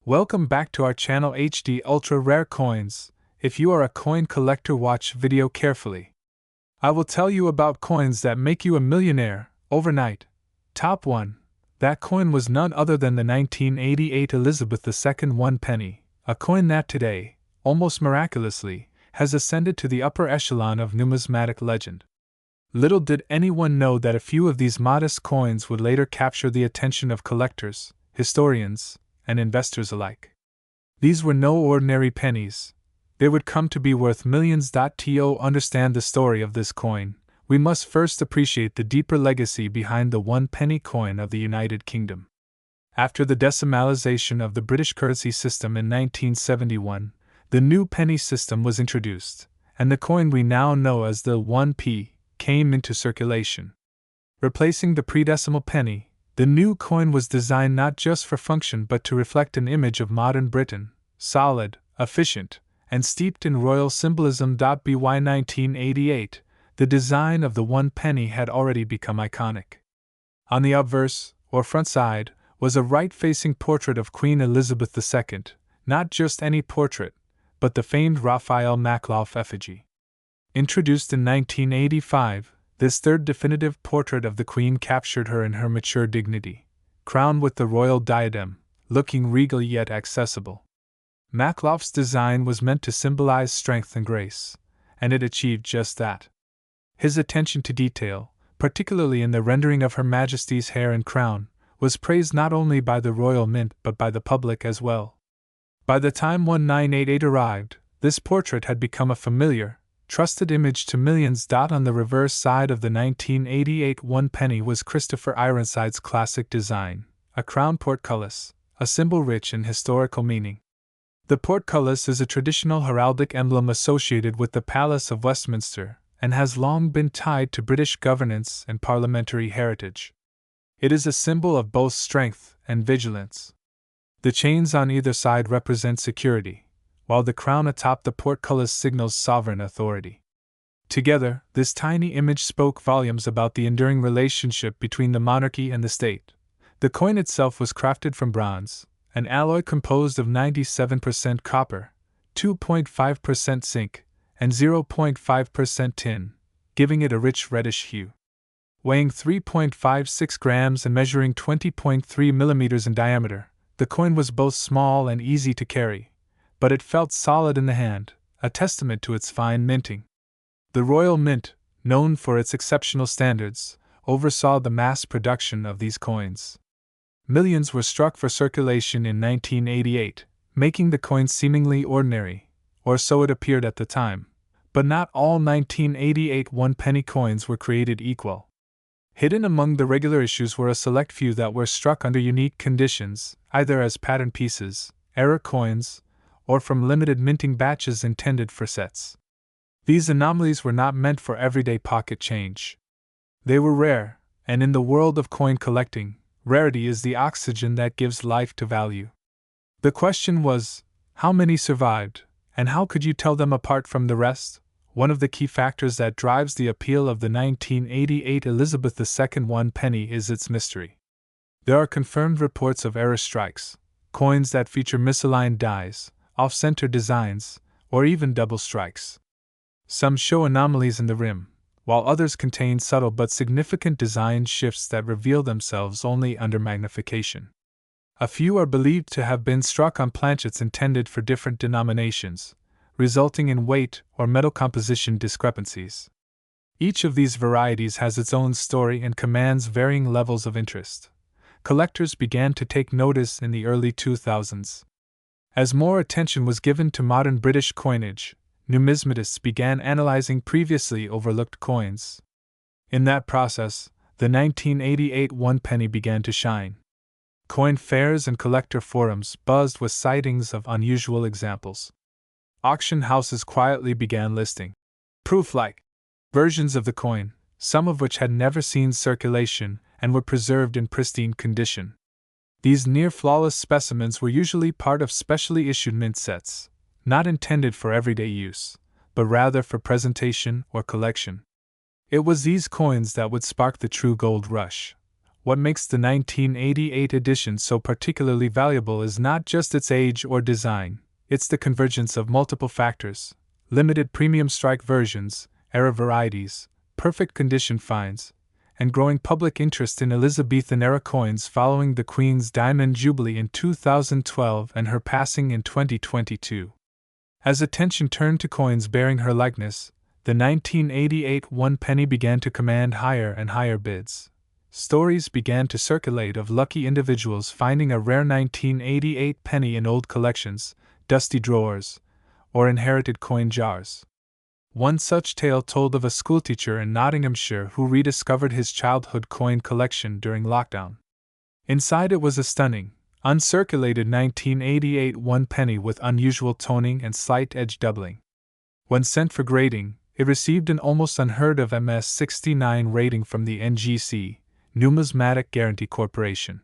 Welcome back to our channel HD Ultra Rare Coins. If you are a coin collector, watch video carefully. I will tell you about coins that make you a millionaire overnight. Top 1. That coin was none other than the 1988 Elizabeth II 1 penny, a coin that today, almost miraculously, has ascended to the upper echelon of numismatic legend. Little did anyone know that a few of these modest coins would later capture the attention of collectors, historians, and investors alike. These were no ordinary pennies. They would come to be worth millions. To understand the story of this coin, we must first appreciate the deeper legacy behind the 1 penny coin of the United Kingdom. After the decimalization of the British currency system in 1971, the new penny system was introduced, and the coin we now know as the 1p came into circulation. Replacing the pre-decimal penny, the new coin was designed not just for function but to reflect an image of modern Britain, solid, efficient, and steeped in royal symbolism. By 1988, the design of the 1 penny had already become iconic. On the obverse, or front side, was a right-facing portrait of Queen Elizabeth II, not just any portrait, but the famed Raphael Makhlouf effigy. Introduced in 1985, this third definitive portrait of the Queen captured her in her mature dignity, crowned with the royal diadem, looking regal yet accessible. Makhlouf's design was meant to symbolize strength and grace, and it achieved just that. His attention to detail, particularly in the rendering of Her Majesty's hair and crown, was praised not only by the Royal Mint but by the public as well. By the time 1988 arrived, this portrait had become a familiar, trusted image to millions. On the reverse side of the 1988 1 penny was Christopher Ironside's classic design, a crown portcullis, a symbol rich in historical meaning. The portcullis is a traditional heraldic emblem associated with the Palace of Westminster and has long been tied to British governance and parliamentary heritage. It is a symbol of both strength and vigilance. The chains on either side represent security, while the crown atop the portcullis signals sovereign authority. Together, this tiny image spoke volumes about the enduring relationship between the monarchy and the state. The coin itself was crafted from bronze, an alloy composed of 97% copper, 2.5% zinc, and 0.5% tin, giving it a rich reddish hue. Weighing 3.56 grams and measuring 20.3 millimeters in diameter, the coin was both small and easy to carry, but it felt solid in the hand, a testament to its fine minting. The Royal Mint, known for its exceptional standards, oversaw the mass production of these coins. Millions were struck for circulation in 1988, making the coin seemingly ordinary, or so it appeared at the time. But not all 1988 1 penny coins were created equal. Hidden among the regular issues were a select few that were struck under unique conditions, either as pattern pieces, error coins, or from limited minting batches intended for sets. These anomalies were not meant for everyday pocket change. They were rare, and in the world of coin collecting, rarity is the oxygen that gives life to value. The question was, how many survived, and how could you tell them apart from the rest? One of the key factors that drives the appeal of the 1988 Elizabeth II 1 penny is its mystery. There are confirmed reports of error strikes, coins that feature misaligned dies, off-center designs, or even double strikes. Some show anomalies in the rim, while others contain subtle but significant design shifts that reveal themselves only under magnification. A few are believed to have been struck on planchets intended for different denominations, resulting in weight or metal composition discrepancies. Each of these varieties has its own story and commands varying levels of interest. Collectors began to take notice in the early 2000s. As more attention was given to modern British coinage, numismatists began analyzing previously overlooked coins. In that process, the 1988 1 penny began to shine. Coin fairs and collector forums buzzed with sightings of unusual examples. Auction houses quietly began listing proof-like versions of the coin, some of which had never seen circulation and were preserved in pristine condition. These near-flawless specimens were usually part of specially issued mint sets, not intended for everyday use, but rather for presentation or collection. It was these coins that would spark the true gold rush. What makes the 1988 edition so particularly valuable is not just its age or design, it's the convergence of multiple factors: limited premium strike versions, era varieties, perfect condition finds, and growing public interest in Elizabethan-era coins following the Queen's Diamond Jubilee in 2012 and her passing in 2022. As attention turned to coins bearing her likeness, the 1988 one penny began to command higher and higher bids. Stories began to circulate of lucky individuals finding a rare 1988 penny in old collections, dusty drawers, or inherited coin jars. One such tale told of a schoolteacher in Nottinghamshire who rediscovered his childhood coin collection during lockdown. Inside it was a stunning, uncirculated 1988 one penny with unusual toning and slight edge doubling. When sent for grading, it received an almost unheard of MS69 rating from the NGC, Numismatic Guarantee Corporation.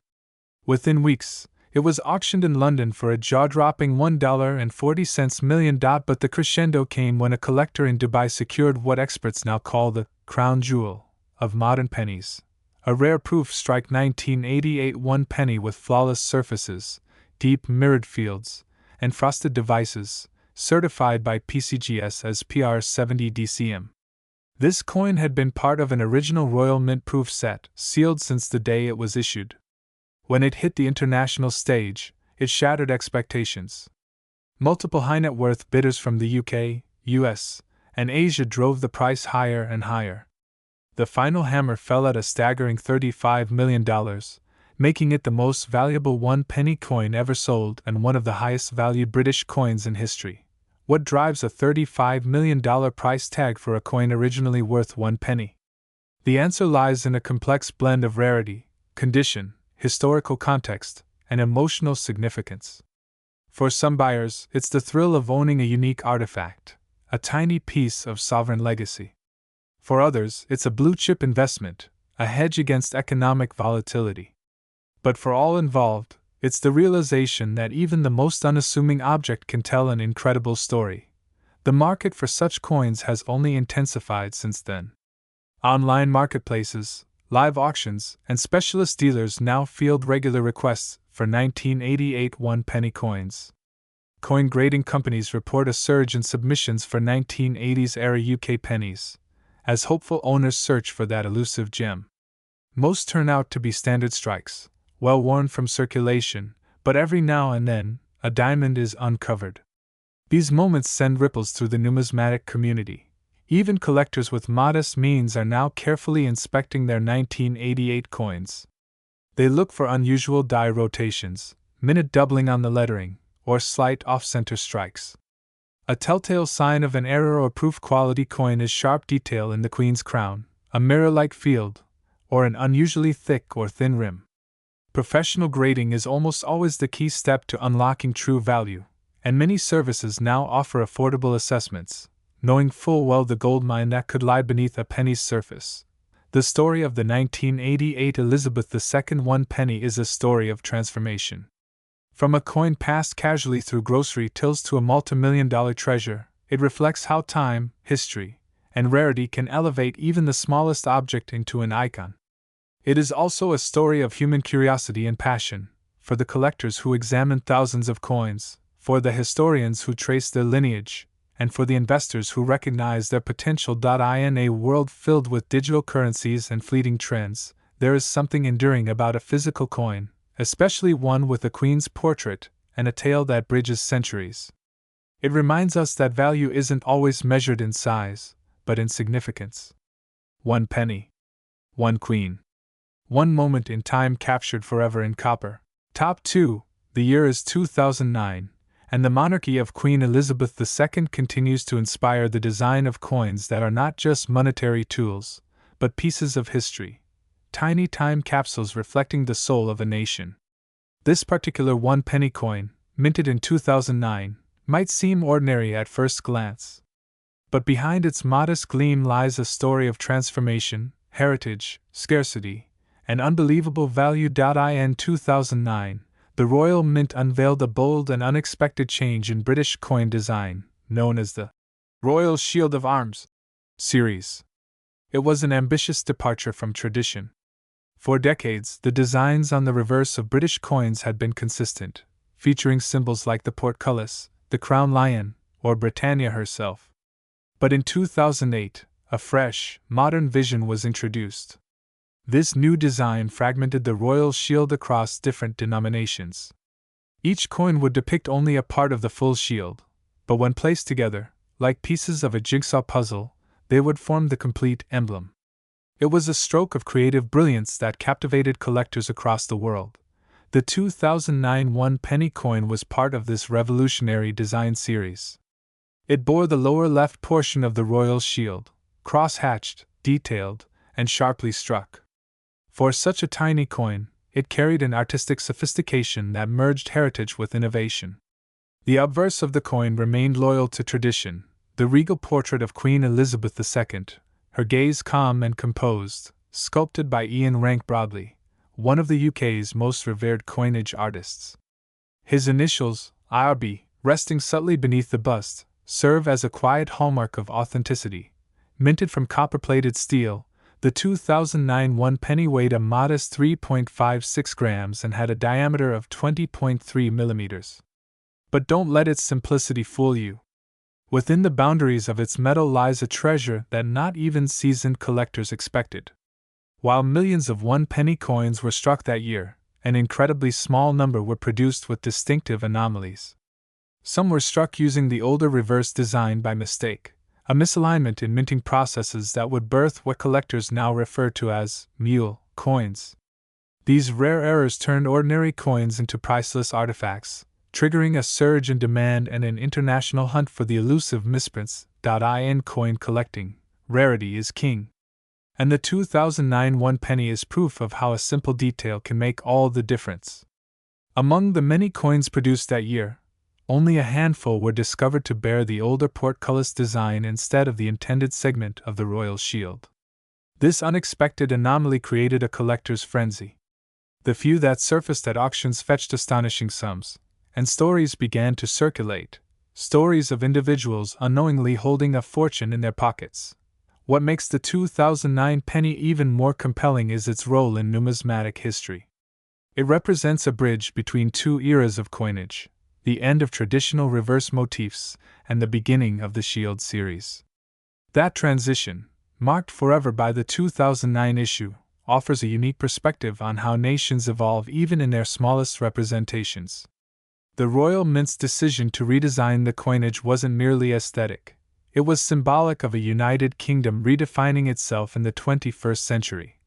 Within weeks, it was auctioned in London for a jaw-dropping $1.40 million, but the crescendo came when a collector in Dubai secured what experts now call the crown jewel of modern pennies, a rare proof strike 1988 one penny with flawless surfaces, deep mirrored fields, and frosted devices, certified by PCGS as PR70 DCM. This coin had been part of an original Royal Mint proof set, sealed since the day it was issued. When it hit the international stage, it shattered expectations. Multiple high-net-worth bidders from the UK, US, and Asia drove the price higher and higher. The final hammer fell at a staggering $35 million, making it the most valuable one-penny coin ever sold and one of the highest-valued British coins in history. What drives a $35 million price tag for a coin originally worth 1 penny? The answer lies in a complex blend of rarity, condition, historical context, and emotional significance. For some buyers, it's the thrill of owning a unique artifact, a tiny piece of sovereign legacy. For others, it's a blue-chip investment, a hedge against economic volatility. But for all involved, it's the realization that even the most unassuming object can tell an incredible story. The market for such coins has only intensified since then. Online marketplaces, live auctions, and specialist dealers now field regular requests for 1988 one-penny coins. Coin grading companies report a surge in submissions for 1980s-era UK pennies, as hopeful owners search for that elusive gem. Most turn out to be standard strikes, well worn from circulation, but every now and then, a diamond is uncovered. These moments send ripples through the numismatic community. Even collectors with modest means are now carefully inspecting their 1988 coins. They look for unusual die rotations, minute doubling on the lettering, or slight off-center strikes. A telltale sign of an error or proof quality coin is sharp detail in the Queen's crown, a mirror-like field, or an unusually thick or thin rim. Professional grading is almost always the key step to unlocking true value, and many services now offer affordable assessments, knowing full well the gold mine that could lie beneath a penny's surface. The story of the 1988 Elizabeth II one penny is a story of transformation. From a coin passed casually through grocery tills to a multimillion-dollar treasure, it reflects how time, history, and rarity can elevate even the smallest object into an icon. It is also a story of human curiosity and passion, for the collectors who examine thousands of coins, for the historians who trace their lineage, and for the investors who recognize their potential. In a world filled with digital currencies and fleeting trends, there is something enduring about a physical coin, especially one with a queen's portrait and a tale that bridges centuries. It reminds us that value isn't always measured in size, but in significance. 1 penny. 1 queen. One moment in time captured forever in copper. Top 2. The year is 2009, and the monarchy of Queen Elizabeth II continues to inspire the design of coins that are not just monetary tools, but pieces of history, tiny time capsules reflecting the soul of a nation. This particular 1 penny coin, minted in 2009, might seem ordinary at first glance. But behind its modest gleam lies a story of transformation, heritage, scarcity, and unbelievable value. In 2009, the Royal Mint unveiled a bold and unexpected change in British coin design, known as the Royal Shield of Arms series. It was an ambitious departure from tradition. For decades, the designs on the reverse of British coins had been consistent, featuring symbols like the portcullis, the crown lion, or Britannia herself. But in 2008, a fresh, modern vision was introduced. This new design fragmented the royal shield across different denominations. Each coin would depict only a part of the full shield, but when placed together, like pieces of a jigsaw puzzle, they would form the complete emblem. It was a stroke of creative brilliance that captivated collectors across the world. The 2009 one-penny coin was part of this revolutionary design series. It bore the lower left portion of the royal shield, cross-hatched, detailed, and sharply struck. For such a tiny coin, it carried an artistic sophistication that merged heritage with innovation. The obverse of the coin remained loyal to tradition, the regal portrait of Queen Elizabeth II, her gaze calm and composed, sculpted by Ian Rank Broadley, one of the UK's most revered coinage artists. His initials, IRB, resting subtly beneath the bust, serve as a quiet hallmark of authenticity. Minted from copper-plated steel, the 2009 one-penny weighed a modest 3.56 grams and had a diameter of 20.3 millimeters. But don't let its simplicity fool you. Within the boundaries of its metal lies a treasure that not even seasoned collectors expected. While millions of one-penny coins were struck that year, an incredibly small number were produced with distinctive anomalies. Some were struck using the older reverse design by mistake, a misalignment in minting processes that would birth what collectors now refer to as mule coins. These rare errors turned ordinary coins into priceless artifacts, triggering a surge in demand and an international hunt for the elusive misprints. In coin collecting, rarity is king. And the 2009 one-penny is proof of how a simple detail can make all the difference. Among the many coins produced that year, only a handful were discovered to bear the older portcullis design instead of the intended segment of the royal shield. This unexpected anomaly created a collector's frenzy. The few that surfaced at auctions fetched astonishing sums, and stories began to circulate, stories of individuals unknowingly holding a fortune in their pockets. What makes the 2009 penny even more compelling is its role in numismatic history. It represents a bridge between two eras of coinage, the end of traditional reverse motifs and the beginning of the Shield series. That transition, marked forever by the 2009 issue, offers a unique perspective on how nations evolve even in their smallest representations. The Royal Mint's decision to redesign the coinage wasn't merely aesthetic. It was symbolic of a United Kingdom redefining itself in the 21st century.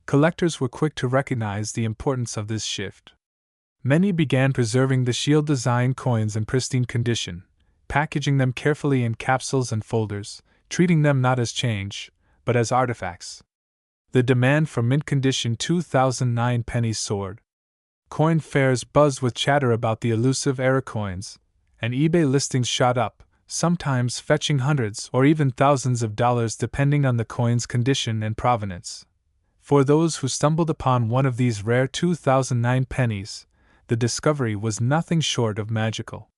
Collectors were quick to recognize the importance of this shift. Many began preserving the shield design coins in pristine condition, packaging them carefully in capsules and folders, treating them not as change, but as artifacts. The demand for mint condition 2009 pennies soared. Coin fairs buzzed with chatter about the elusive era coins, and eBay listings shot up, sometimes fetching hundreds or even thousands of dollars depending on the coin's condition and provenance. For those who stumbled upon one of these rare 2009 pennies, the discovery was nothing short of magical.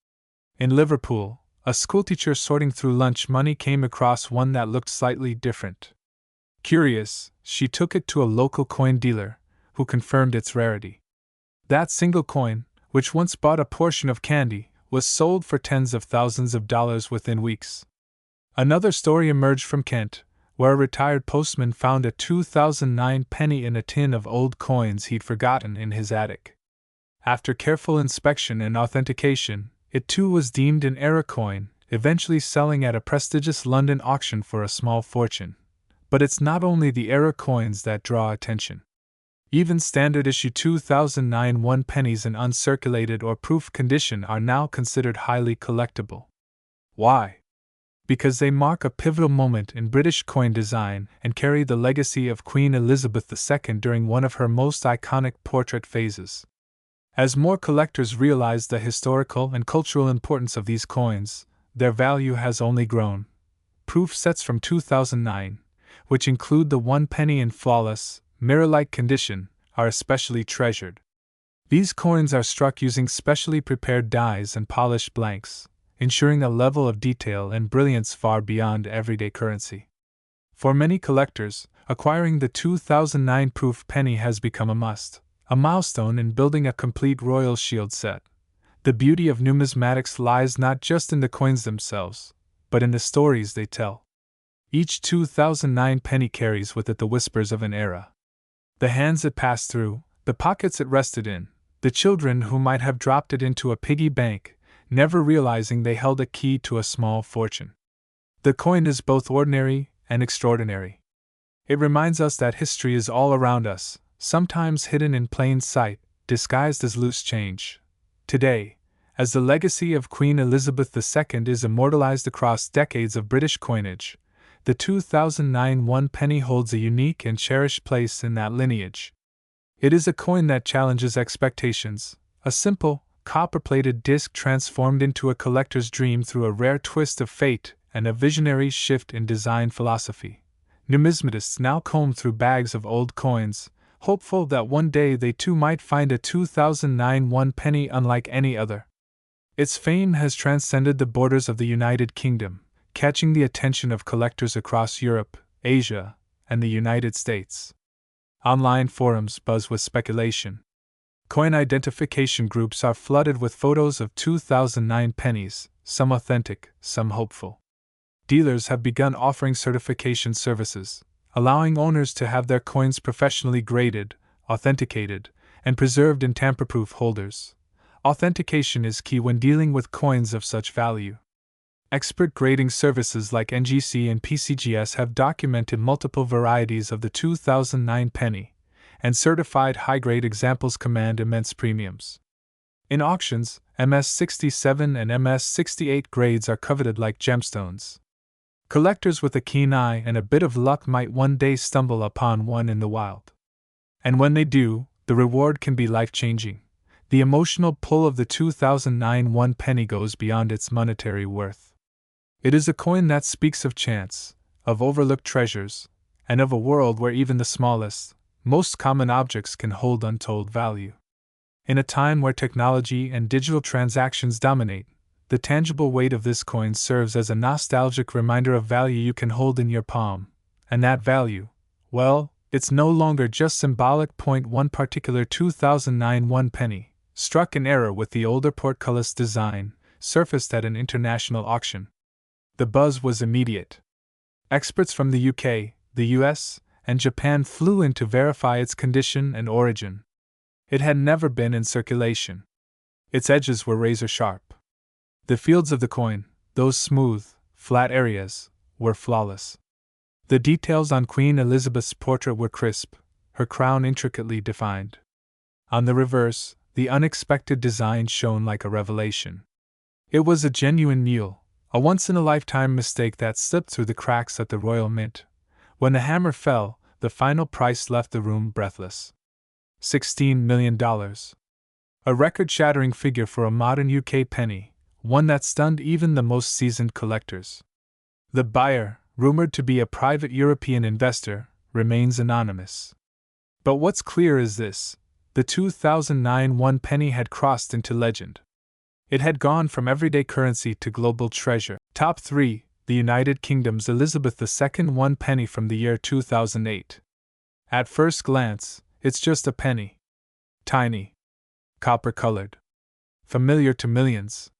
In Liverpool, a schoolteacher sorting through lunch money came across one that looked slightly different. Curious, she took it to a local coin dealer, who confirmed its rarity. That single coin, which once bought a portion of candy, was sold for tens of thousands of dollars within weeks. Another story emerged from Kent, where a retired postman found a 2009 penny in a tin of old coins he'd forgotten in his attic. After careful inspection and authentication, it too was deemed an era coin, eventually selling at a prestigious London auction for a small fortune. But it's not only the era coins that draw attention. Even standard issue 2009 one pennies in uncirculated or proof condition are now considered highly collectible. Why? Because they mark a pivotal moment in British coin design and carry the legacy of Queen Elizabeth II during one of her most iconic portrait phases. As more collectors realize the historical and cultural importance of these coins, their value has only grown. Proof sets from 2009, which include the one penny in flawless, mirror-like condition, are especially treasured. These coins are struck using specially prepared dies and polished blanks, ensuring a level of detail and brilliance far beyond everyday currency. For many collectors, acquiring the 2009 proof penny has become a must, a milestone in building a complete royal shield set. The beauty of numismatics lies not just in the coins themselves, but in the stories they tell. Each 2009 penny carries with it the whispers of an era. The hands it passed through, the pockets it rested in, the children who might have dropped it into a piggy bank, never realizing they held a key to a small fortune. The coin is both ordinary and extraordinary. It reminds us that history is all around us, sometimes hidden in plain sight, disguised as loose change. Today, as the legacy of Queen Elizabeth II is immortalized across decades of British coinage, the 2009 one penny holds a unique and cherished place in that lineage. It is a coin that challenges expectations, a simple, copper-plated disc transformed into a collector's dream through a rare twist of fate and a visionary shift in design philosophy. Numismatists now comb through bags of old coins, hopeful that one day they too might find a 2009 one penny unlike any other. Its fame has transcended the borders of the United Kingdom, catching the attention of collectors across Europe, Asia, and the United States. Online forums buzz with speculation. Coin identification groups are flooded with photos of 2009 pennies, some authentic, some hopeful. Dealers have begun offering certification services, allowing owners to have their coins professionally graded, authenticated, and preserved in tamper-proof holders. Authentication is key when dealing with coins of such value. Expert grading services like NGC and PCGS have documented multiple varieties of the 2009 penny, and certified high-grade examples command immense premiums. In auctions, MS67 and MS68 grades are coveted like gemstones. Collectors with a keen eye and a bit of luck might one day stumble upon one in the wild. And when they do, the reward can be life-changing. The emotional pull of the 2009 one penny goes beyond its monetary worth. It is a coin that speaks of chance, of overlooked treasures, and of a world where even the smallest, most common objects can hold untold value. In a time where technology and digital transactions dominate, the tangible weight of this coin serves as a nostalgic reminder of value you can hold in your palm, and that value, well, it's no longer just symbolic. One particular 2009 one penny, struck in error with the older portcullis design, surfaced at an international auction. The buzz was immediate. Experts from the UK, the US, and Japan flew in to verify its condition and origin. It had never been in circulation. Its edges were razor sharp. The fields of the coin, those smooth, flat areas, were flawless. The details on Queen Elizabeth's portrait were crisp, her crown intricately defined. On the reverse, the unexpected design shone like a revelation. It was a genuine mule, a once-in-a-lifetime mistake that slipped through the cracks at the Royal Mint. When the hammer fell, the final price left the room breathless. $16 million. A record-shattering figure for a modern UK penny, one that stunned even the most seasoned collectors. The buyer, rumored to be a private European investor, remains anonymous. But what's clear is this: the 2009 one penny had crossed into legend. It had gone from everyday currency to global treasure. Top 3, the United Kingdom's Elizabeth II one penny from the year 2008. At first glance, it's just a penny. Tiny. Copper-colored. Familiar to millions.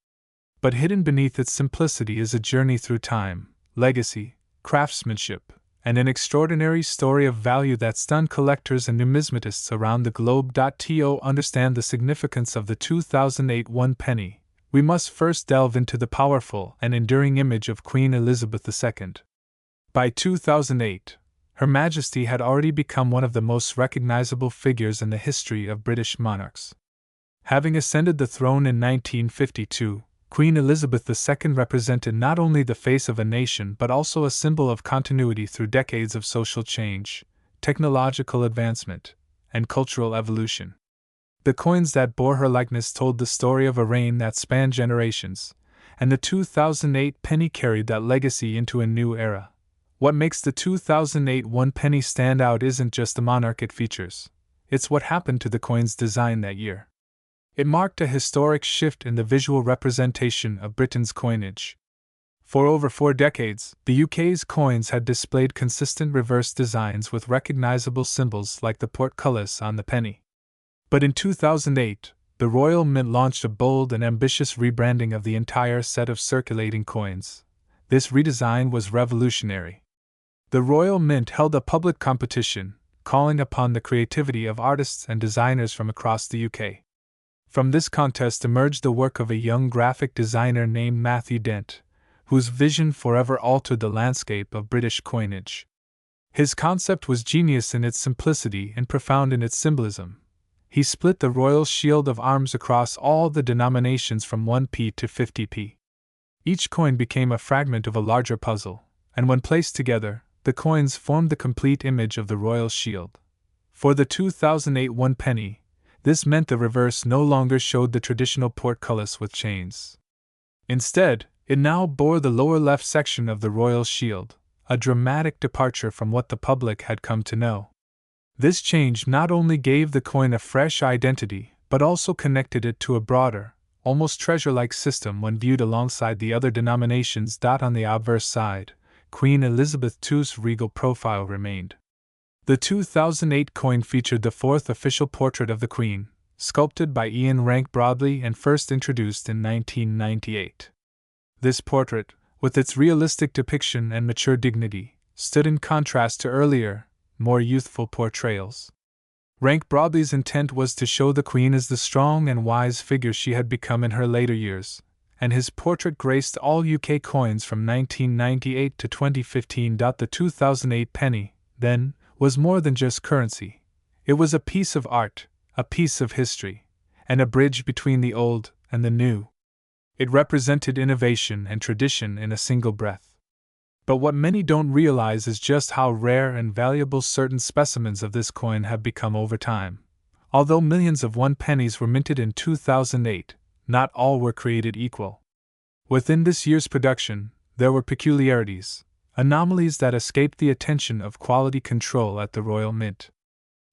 But hidden beneath its simplicity is a journey through time, legacy, craftsmanship, and an extraordinary story of value that stunned collectors and numismatists around the globe. To understand the significance of the 2008 one penny, we must first delve into the powerful and enduring image of Queen Elizabeth II. By 2008, Her Majesty had already become one of the most recognizable figures in the history of British monarchs. Having ascended the throne in 1952, Queen Elizabeth II represented not only the face of a nation but also a symbol of continuity through decades of social change, technological advancement, and cultural evolution. The coins that bore her likeness told the story of a reign that spanned generations, and the 2008 penny carried that legacy into a new era. What makes the 2008 one penny stand out isn't just the monarch it features, it's what happened to the coin's design that year. It marked a historic shift in the visual representation of Britain's coinage. For over 4 decades, the UK's coins had displayed consistent reverse designs with recognizable symbols like the portcullis on the penny. But in 2008, the Royal Mint launched a bold and ambitious rebranding of the entire set of circulating coins. This redesign was revolutionary. The Royal Mint held a public competition, calling upon the creativity of artists and designers from across the UK. From this contest emerged the work of a young graphic designer named Matthew Dent, whose vision forever altered the landscape of British coinage. His concept was genius in its simplicity and profound in its symbolism. He split the royal shield of arms across all the denominations from 1p to 50p. Each coin became a fragment of a larger puzzle, and when placed together, the coins formed the complete image of the royal shield. For the 2008 one penny, this meant the reverse no longer showed the traditional portcullis with chains. Instead, it now bore the lower left section of the royal shield, a dramatic departure from what the public had come to know. This change not only gave the coin a fresh identity, but also connected it to a broader, almost treasure-like system when viewed alongside the other denominations. On the obverse side, Queen Elizabeth II's regal profile remained. The 2008 coin featured the fourth official portrait of the Queen, sculpted by Ian Rank Broadley and first introduced in 1998. This portrait, with its realistic depiction and mature dignity, stood in contrast to earlier, more youthful portrayals. Rank Broadley's intent was to show the Queen as the strong and wise figure she had become in her later years, and his portrait graced all UK coins from 1998 to 2015. The 2008 penny, then, was more than just currency. It was a piece of art, a piece of history, and a bridge between the old and the new. It represented innovation and tradition in a single breath. But what many don't realize is just how rare and valuable certain specimens of this coin have become over time. Although millions of 1 pennies were minted in 2008, not all were created equal. Within this year's production, there were peculiarities, anomalies that escaped the attention of quality control at the Royal Mint.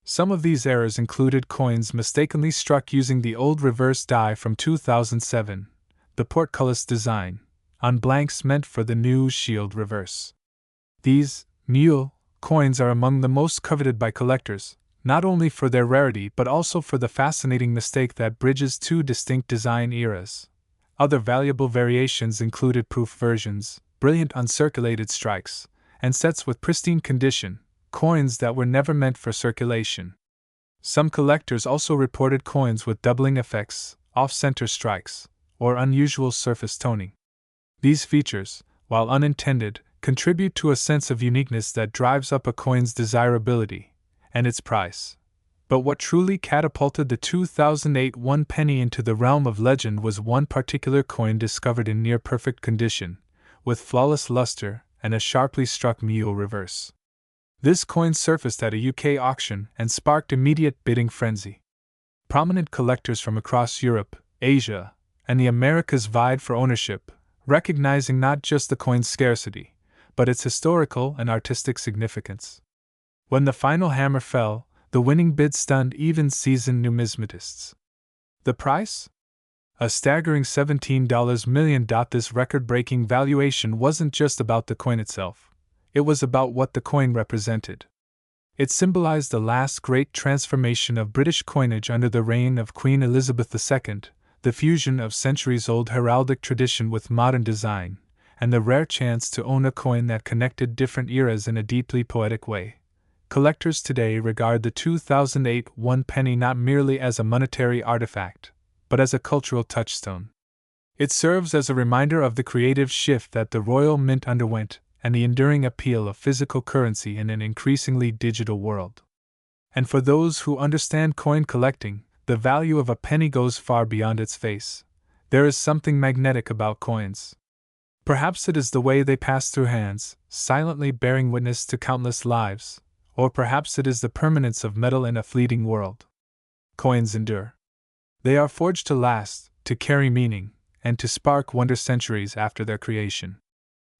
Some of these errors included coins mistakenly struck using the old reverse die from 2007, the portcullis design, on blanks meant for the new shield reverse. These mule coins are among the most coveted by collectors, not only for their rarity but also for the fascinating mistake that bridges two distinct design eras. Other valuable variations included proof versions, brilliant uncirculated strikes, and sets with pristine condition, coins that were never meant for circulation. Some collectors also reported coins with doubling effects, off-center strikes, or unusual surface toning. These features, while unintended, contribute to a sense of uniqueness that drives up a coin's desirability and its price. But what truly catapulted the 2008 1 penny into the realm of legend was one particular coin discovered in near-perfect condition, with flawless luster and a sharply struck mule reverse. This coin surfaced at a UK auction and sparked immediate bidding frenzy. Prominent collectors from across Europe, Asia, and the Americas vied for ownership, recognizing not just the coin's scarcity, but its historical and artistic significance. When the final hammer fell, the winning bid stunned even seasoned numismatists. The price? A staggering $17 million. This record-breaking valuation wasn't just about the coin itself. It was about what the coin represented. It symbolized the last great transformation of British coinage under the reign of Queen Elizabeth II, the fusion of centuries-old heraldic tradition with modern design, and the rare chance to own a coin that connected different eras in a deeply poetic way. Collectors today regard the 2008 1 penny not merely as a monetary artifact, but as a cultural touchstone. It serves as a reminder of the creative shift that the Royal Mint underwent and the enduring appeal of physical currency in an increasingly digital world. And for those who understand coin collecting, the value of a penny goes far beyond its face. There is something magnetic about coins. Perhaps it is the way they pass through hands, silently bearing witness to countless lives, or perhaps it is the permanence of metal in a fleeting world. Coins endure. They are forged to last, to carry meaning, and to spark wonder centuries after their creation.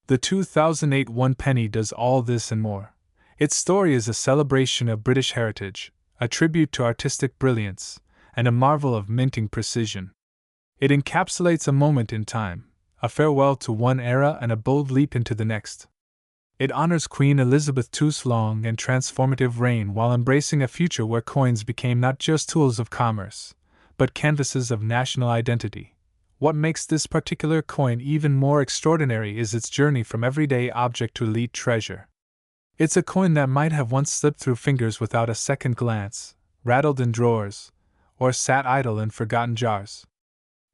The 2008 1 penny does all this and more. Its story is a celebration of British heritage, a tribute to artistic brilliance, and a marvel of minting precision. It encapsulates a moment in time, a farewell to one era and a bold leap into the next. It honors Queen Elizabeth II's long and transformative reign while embracing a future where coins became not just tools of commerce, but canvases of national identity. What makes this particular coin even more extraordinary is its journey from everyday object to elite treasure. It's a coin that might have once slipped through fingers without a second glance, rattled in drawers, or sat idle in forgotten jars.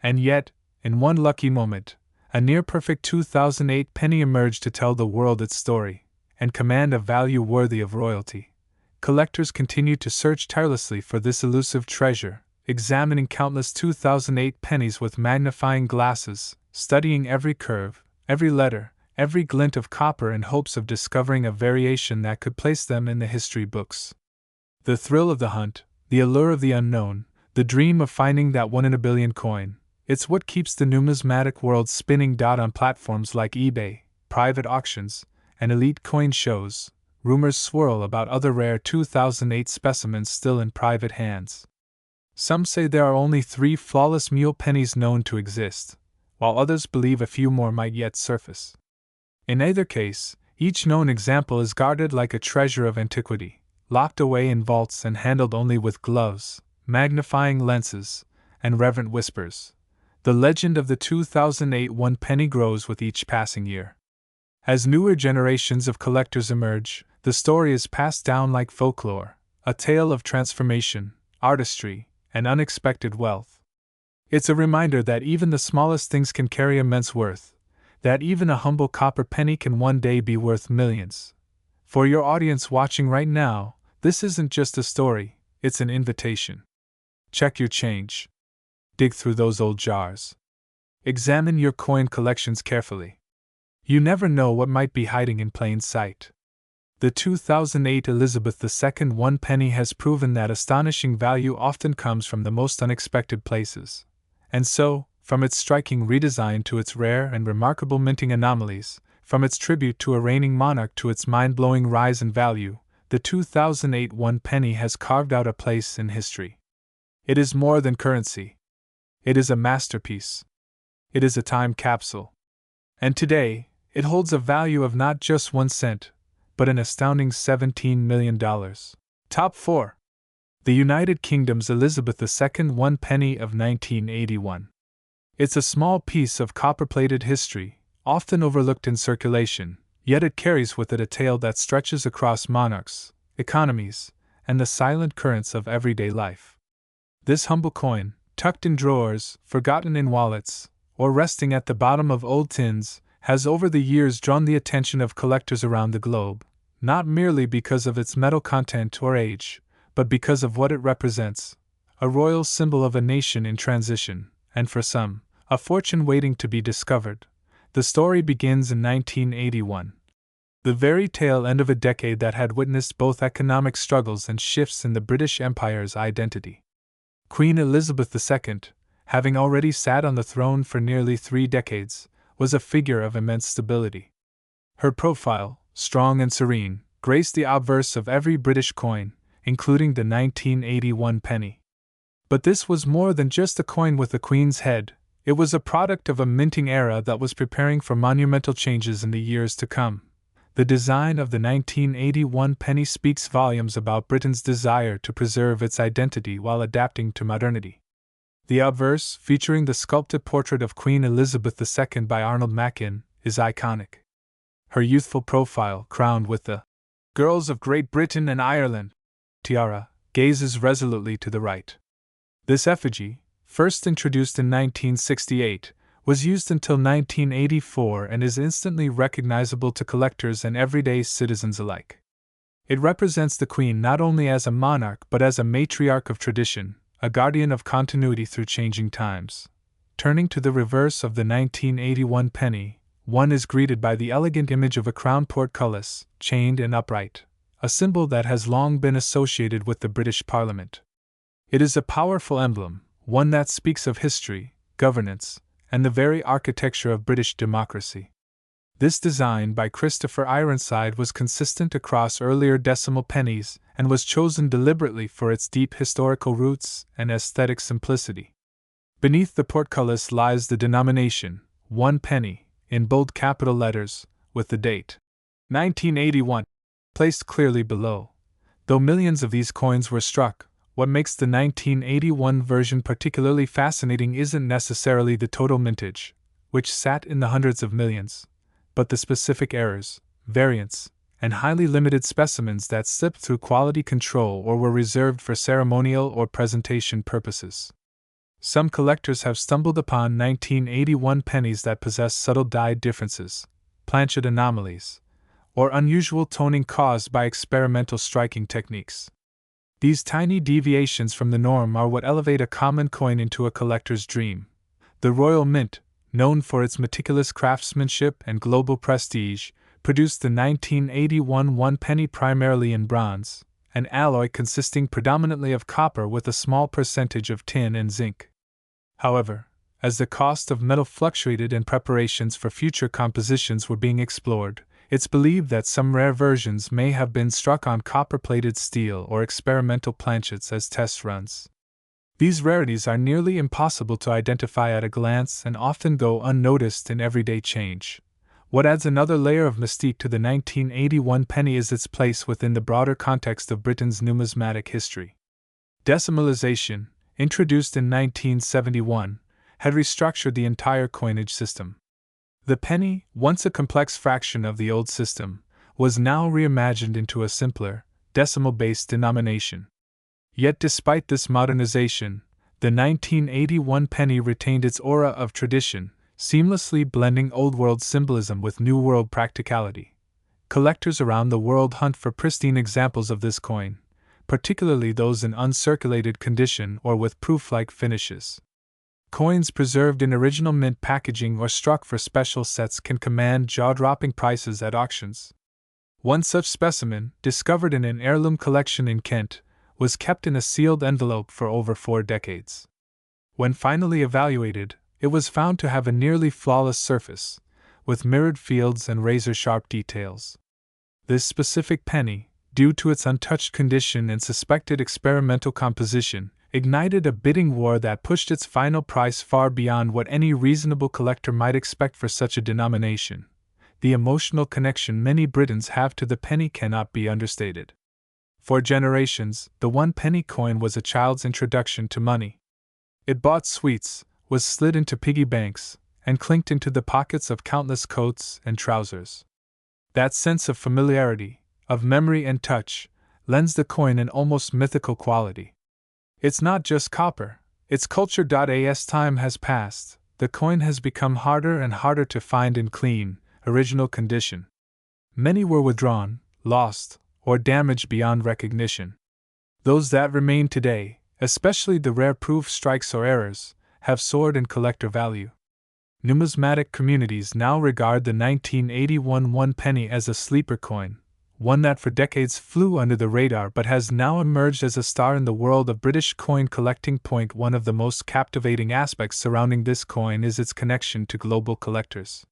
And yet, in one lucky moment, a near-perfect 2008 penny emerged to tell the world its story, and command a value worthy of royalty. Collectors continue to search tirelessly for this elusive treasure, examining countless 2008 pennies with magnifying glasses, studying every curve, every letter, every glint of copper in hopes of discovering a variation that could place them in the history books. The thrill of the hunt, the allure of the unknown, the dream of finding that one-in-a-billion coin, it's what keeps the numismatic world spinning. On platforms like eBay, private auctions, and elite coin shows, rumors swirl about other rare 2008 specimens still in private hands. Some say there are only 3 flawless mule pennies known to exist, while others believe a few more might yet surface. In either case, each known example is guarded like a treasure of antiquity, locked away in vaults and handled only with gloves, magnifying lenses, and reverent whispers. The legend of the 2008 one penny grows with each passing year. As newer generations of collectors emerge, the story is passed down like folklore, a tale of transformation, artistry, and unexpected wealth. It's a reminder that even the smallest things can carry immense worth, that even a humble copper penny can one day be worth millions. For your audience watching right now, this isn't just a story, it's an invitation. Check your change. Dig through those old jars. Examine your coin collections carefully. You never know what might be hiding in plain sight. The 2008 Elizabeth II one penny has proven that astonishing value often comes from the most unexpected places. And so, from its striking redesign to its rare and remarkable minting anomalies, from its tribute to a reigning monarch to its mind-blowing rise in value, the 2008 one penny has carved out a place in history. It is more than currency. It is a masterpiece. It is a time capsule. And today, it holds a value of not just 1 cent, but an astounding $17 million. Top 4. The United Kingdom's Elizabeth II one penny of 1981. It's a small piece of copper-plated history, often overlooked in circulation, yet it carries with it a tale that stretches across monarchs, economies, and the silent currents of everyday life. This humble coin, tucked in drawers, forgotten in wallets, or resting at the bottom of old tins, has over the years drawn the attention of collectors around the globe, not merely because of its metal content or age, but because of what it represents, a royal symbol of a nation in transition, and for some, a fortune waiting to be discovered. The story begins in 1981. The very tail end of a decade that had witnessed both economic struggles and shifts in the British Empire's identity. Queen Elizabeth II, having already sat on the throne for nearly 3 decades, was a figure of immense stability. Her profile, strong and serene, graced the obverse of every British coin, including the 1981 penny. But this was more than just a coin with the Queen's head, it was a product of a minting era that was preparing for monumental changes in the years to come. The design of the 1981 penny speaks volumes about Britain's desire to preserve its identity while adapting to modernity. The obverse, featuring the sculpted portrait of Queen Elizabeth II by Arnold Machin, is iconic. Her youthful profile, crowned with the Girls of Great Britain and Ireland tiara, gazes resolutely to the right. This effigy, first introduced in 1968, was used until 1984 and is instantly recognizable to collectors and everyday citizens alike. It represents the Queen not only as a monarch but as a matriarch of tradition, a guardian of continuity through changing times. Turning to the reverse of the 1981 penny, one is greeted by the elegant image of a crowned portcullis, chained and upright, a symbol that has long been associated with the British Parliament. It is a powerful emblem, one that speaks of history, governance, and the very architecture of British democracy. This design by Christopher Ironside was consistent across earlier decimal pennies and was chosen deliberately for its deep historical roots and aesthetic simplicity. Beneath the portcullis lies the denomination, 1 penny, in bold capital letters, with the date 1981 placed clearly below. Though millions of these coins were struck, what makes the 1981 version particularly fascinating isn't necessarily the total mintage, which sat in the hundreds of millions, but the specific errors, variants, and highly limited specimens that slipped through quality control or were reserved for ceremonial or presentation purposes. Some collectors have stumbled upon 1981 pennies that possess subtle die differences, planchet anomalies, or unusual toning caused by experimental striking techniques. These tiny deviations from the norm are what elevate a common coin into a collector's dream. The Royal Mint, known for its meticulous craftsmanship and global prestige, produced the 1981 1 penny primarily in bronze, an alloy consisting predominantly of copper with a small percentage of tin and zinc. However, as the cost of metal fluctuated and preparations for future compositions were being explored, it's believed that some rare versions may have been struck on copper-plated steel or experimental planchets as test runs. These rarities are nearly impossible to identify at a glance and often go unnoticed in everyday change. What adds another layer of mystique to the 1981 penny is its place within the broader context of Britain's numismatic history. Decimalization, introduced in 1971, had restructured the entire coinage system. The penny, once a complex fraction of the old system, was now reimagined into a simpler, decimal-based denomination. Yet despite this modernization, the 1981 penny retained its aura of tradition, seamlessly blending old-world symbolism with new-world practicality. Collectors around the world hunt for pristine examples of this coin, particularly those in uncirculated condition or with proof-like finishes. Coins preserved in original mint packaging or struck for special sets can command jaw-dropping prices at auctions. One such specimen, discovered in an heirloom collection in Kent, was kept in a sealed envelope for over 4 decades. When finally evaluated, it was found to have a nearly flawless surface, with mirrored fields and razor-sharp details. This specific penny, due to its untouched condition and suspected experimental composition, ignited a bidding war that pushed its final price far beyond what any reasonable collector might expect for such a denomination. The emotional connection many Britons have to the penny cannot be understated. For generations, the 1 penny coin was a child's introduction to money. It bought sweets, was slid into piggy banks, and clinked into the pockets of countless coats and trousers. That sense of familiarity, of memory and touch, lends the coin an almost mythical quality. It's not just copper, it's culture. As time has passed, the coin has become harder and harder to find in clean, original condition. Many were withdrawn, lost, or damaged beyond recognition. Those that remain today, especially the rare proof strikes or errors, have soared in collector value. Numismatic communities now regard the 1981 1 penny as a sleeper coin, one that for decades flew under the radar but has now emerged as a star in the world of British coin collecting. One of the most captivating aspects surrounding this coin is its connection to global collectors.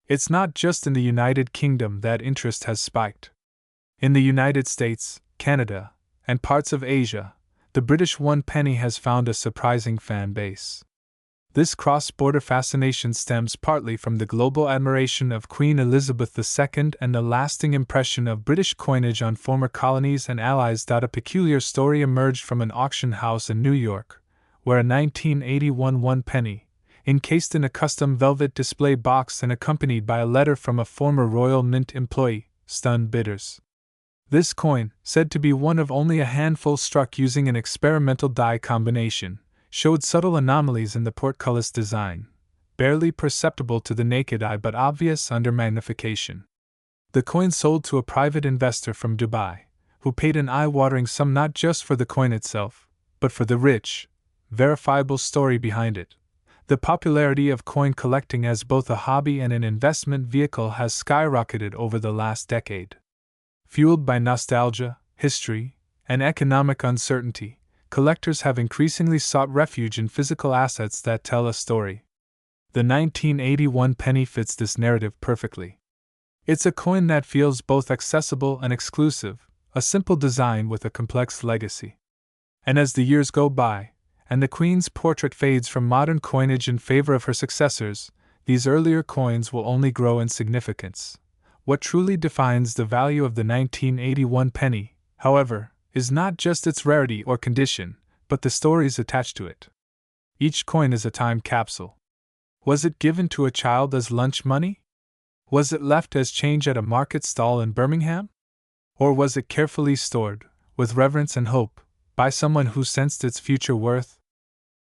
It's not just in the United Kingdom that interest has spiked. In the United States, Canada, and parts of Asia, the British 1 penny has found a surprising fan base. This cross-border fascination stems partly from the global admiration of Queen Elizabeth II and the lasting impression of British coinage on former colonies and allies. A peculiar story emerged from an auction house in New York, where a 1981 1 penny, encased in a custom velvet display box and accompanied by a letter from a former Royal Mint employee, stunned bidders. This coin, said to be one of only a handful struck using an experimental die combination, showed subtle anomalies in the portcullis design, barely perceptible to the naked eye but obvious under magnification. The coin sold to a private investor from Dubai, who paid an eye-watering sum not just for the coin itself, but for the rich, verifiable story behind it. The popularity of coin collecting as both a hobby and an investment vehicle has skyrocketed over the last decade. Fueled by nostalgia, history, and economic uncertainty, collectors have increasingly sought refuge in physical assets that tell a story. The 1981 penny fits this narrative perfectly. It's a coin that feels both accessible and exclusive, a simple design with a complex legacy. And as the years go by, and the Queen's portrait fades from modern coinage in favor of her successors, these earlier coins will only grow in significance. What truly defines the value of the 1981 penny, however, is not just its rarity or condition, but the stories attached to it. Each coin is a time capsule. Was it given to a child as lunch money? Was it left as change at a market stall in Birmingham? Or was it carefully stored, with reverence and hope, by someone who sensed its future worth?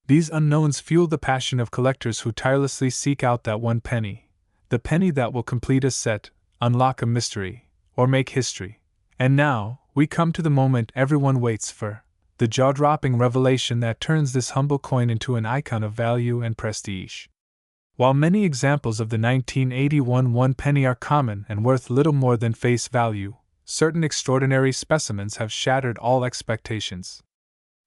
These unknowns fuel the passion of collectors who tirelessly seek out that one penny, the penny that will complete a set, unlock a mystery, or make history. And now, we come to the moment everyone waits for, the jaw-dropping revelation that turns this humble coin into an icon of value and prestige. While many examples of the 1981 one penny are common and worth little more than face value, certain extraordinary specimens have shattered all expectations.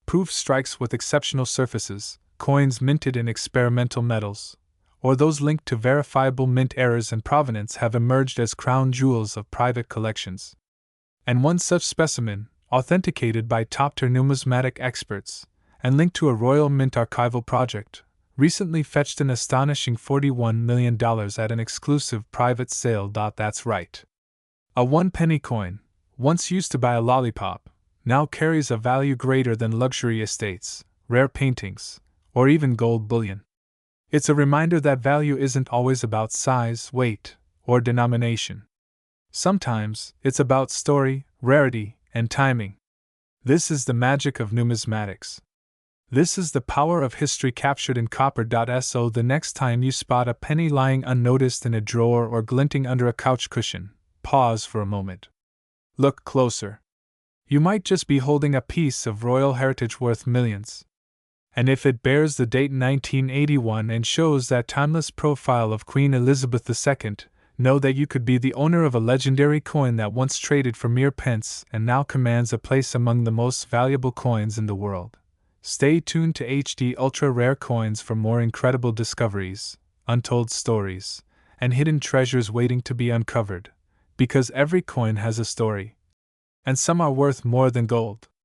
Proof strikes with exceptional surfaces, coins minted in experimental metals, or those linked to verifiable mint errors and provenance have emerged as crown jewels of private collections. And one such specimen, authenticated by top-tier numismatic experts, and linked to a Royal Mint archival project, recently fetched an astonishing $41 million at an exclusive private sale. That's right. A one-penny coin, once used to buy a lollipop, now carries a value greater than luxury estates, rare paintings, or even gold bullion. It's a reminder that value isn't always about size, weight, or denomination. Sometimes, it's about story, rarity, and timing. This is the magic of numismatics. This is the power of history captured in copper. So the next time you spot a penny lying unnoticed in a drawer or glinting under a couch cushion, pause for a moment. Look closer. You might just be holding a piece of royal heritage worth millions. And if it bears the date 1981 and shows that timeless profile of Queen Elizabeth II, know that you could be the owner of a legendary coin that once traded for mere pence and now commands a place among the most valuable coins in the world. Stay tuned to HD Ultra Rare Coins for more incredible discoveries, untold stories, and hidden treasures waiting to be uncovered, because every coin has a story. And some are worth more than gold.